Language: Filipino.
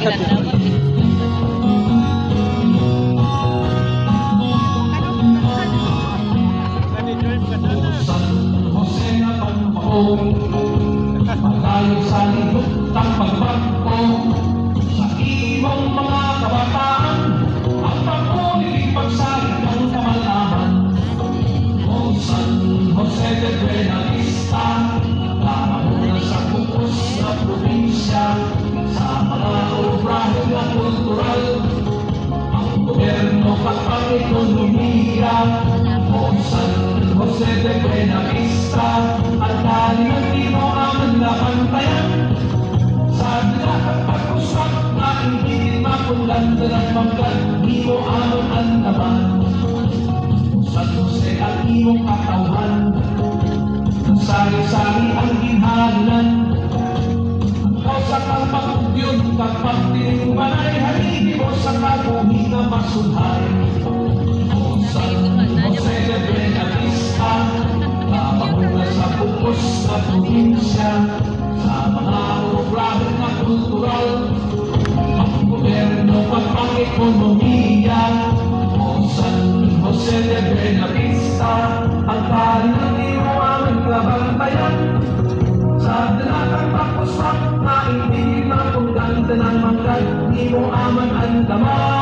Jose na panahon, malayo sa libot ng pagbago sa imong mga kabataan, ang pagpulipag sa inyong kamalaman. O San Jose de Buenavista, nakahuna sa pupos na probinsya, sa mga obrahe na kultural, ang gobyerno at ang ekonomiya. O San Jose de Buenavista, ang dali ng timo ang napantayan, sa dilakang pag-usap na hindi mapulan ng manggan, di mo amon ang naman. O San Jose ang imong katawan, ng sari-sari ang ginhanan, ang kausa kang pagkubyod, kapagtiling banay, haligi mo sa kabuhi na masulhay. O San Jose de Buenavista, nakahuna sa pupos na probinsya, sa mga obrahe na kultural, ang gobyerno at ang ekonomiya. O San Jose de Buenavista, ang tali ng imo aming kabantayan, sa dilakang pag-usap na hindi mapunggan ng manggan, di mo aman ang daman.